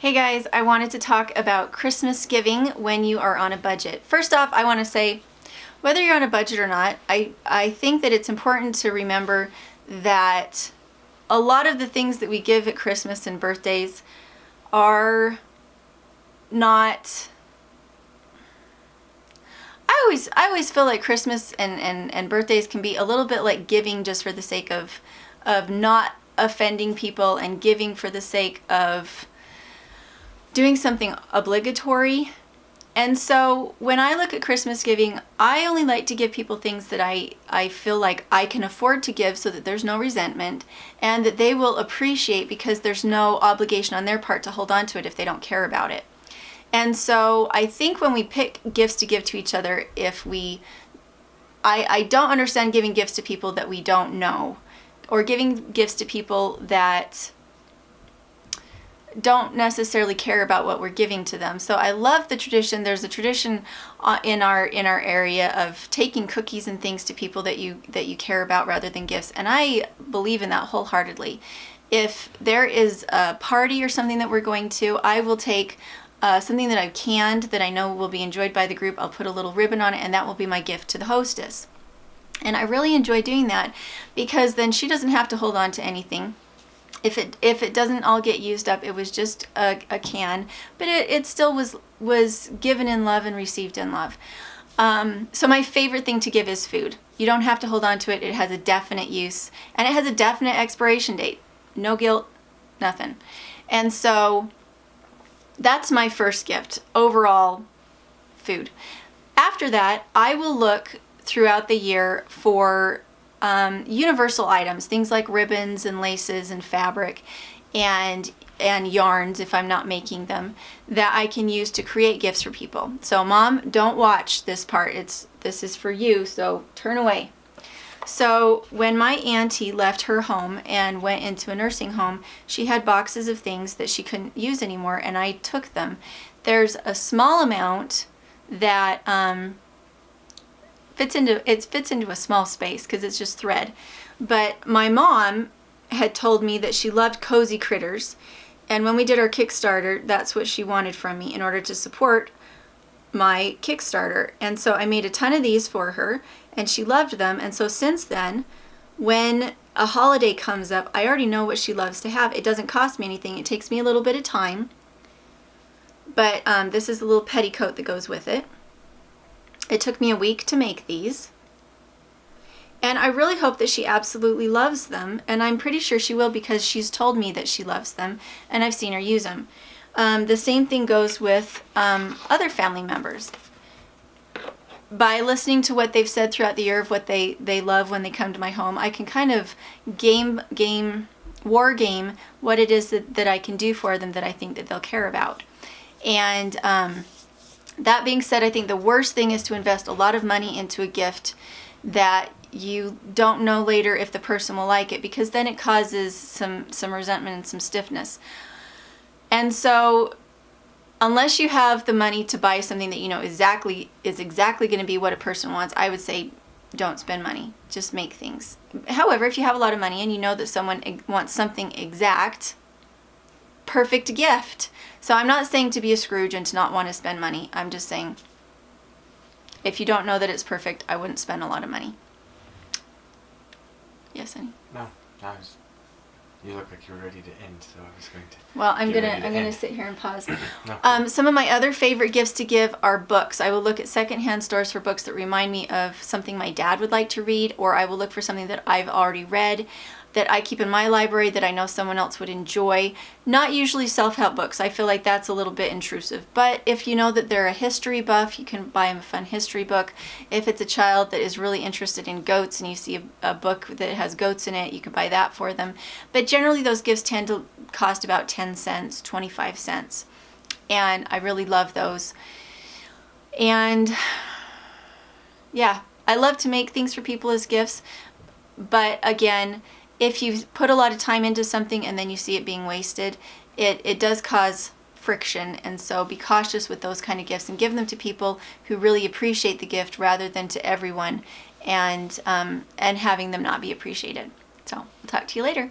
Hey guys, I wanted to talk about Christmas giving when you are on a budget. First off, I want to say, whether you're on a budget or not, I think that it's important to remember that a lot of the things that we give at Christmas and birthdays are not... I always feel like Christmas and birthdays can be a little bit like giving just for the sake of not offending people and giving for the sake of doing something obligatory. And so when I look at Christmas giving, I only like to give people things that I feel like I can afford to give so that there's no resentment and that they will appreciate because there's no obligation on their part to hold on to it if they don't care about it. And so I think when we pick gifts to give to each other, I don't understand giving gifts to people that we don't know, or giving gifts to people that don't necessarily care about what we're giving to them. So I love the tradition. There's a tradition in our area of taking cookies and things to people that you care about rather than gifts, and I believe in that wholeheartedly. If there is a party or something that we're going to, I will take something that I've canned that I know will be enjoyed by the group. I'll put a little ribbon on it, and that will be my gift to the hostess. And I really enjoy doing that because then she doesn't have to hold on to anything. If it doesn't all get used up, it was just a can, but it still was given in love and received in love. So my favorite thing to give is food. You don't have to hold on to it. It has a definite use, and it has a definite expiration date. No guilt, nothing. And so that's my first gift, overall food. After that, I will look throughout the year for universal items, things like ribbons and laces and fabric and yarns, if I'm not making them, that I can use to create gifts for people. So Mom, don't watch this part. This is for you, so turn away. So when my auntie left her home and went into a nursing home, she had boxes of things that she couldn't use anymore, and I took them. There's a small amount that fits into a small space because it's just thread. But my mom had told me that she loved cozy critters, and when we did our Kickstarter, that's what she wanted from me in order to support my Kickstarter. And so I made a ton of these for her, and she loved them. And so since then, when a holiday comes up, I already know what she loves to have. It doesn't cost me anything. It takes me a little bit of time, but this is the little petticoat that goes with it. It took me a week to make these, and I really hope that she absolutely loves them, and I'm pretty sure she will because she's told me that she loves them, and I've seen her use them. The same thing goes with other family members. By listening to what they've said throughout the year of what they love when they come to my home, I can kind of war game what it is that I can do for them that I think that they'll care about. And that being said, I think the worst thing is to invest a lot of money into a gift that you don't know later if the person will like it, because then it causes some resentment and some stiffness. And so unless you have the money to buy something that you know is exactly going to be what a person wants, I would say don't spend money. Just make things. However, if you have a lot of money and you know that someone wants something exact, perfect gift. So I'm not saying to be a Scrooge and to not want to spend money. I'm just saying if you don't know that it's perfect, I wouldn't spend a lot of money. Yes, honey? No, you look like you were ready to end, so I was going to... Well, I'm gonna sit here and pause. No. Some of my other favorite gifts to give are books. I will look at secondhand stores for books that remind me of something my dad would like to read, or I will look for something that I've already read that I keep in my library that I know someone else would enjoy. Not usually self-help books. I feel like that's a little bit intrusive. But if you know that they're a history buff, you can buy them a fun history book. If it's a child that is really interested in goats and you see a book that has goats in it, you can buy that for them. But generally those gifts tend to cost about 10 cents, 25 cents. And I really love those. And yeah, I love to make things for people as gifts. But again, if you put a lot of time into something and then you see it being wasted, it does cause friction. And so be cautious with those kind of gifts and give them to people who really appreciate the gift rather than to everyone and having them not be appreciated. So I'll talk to you later.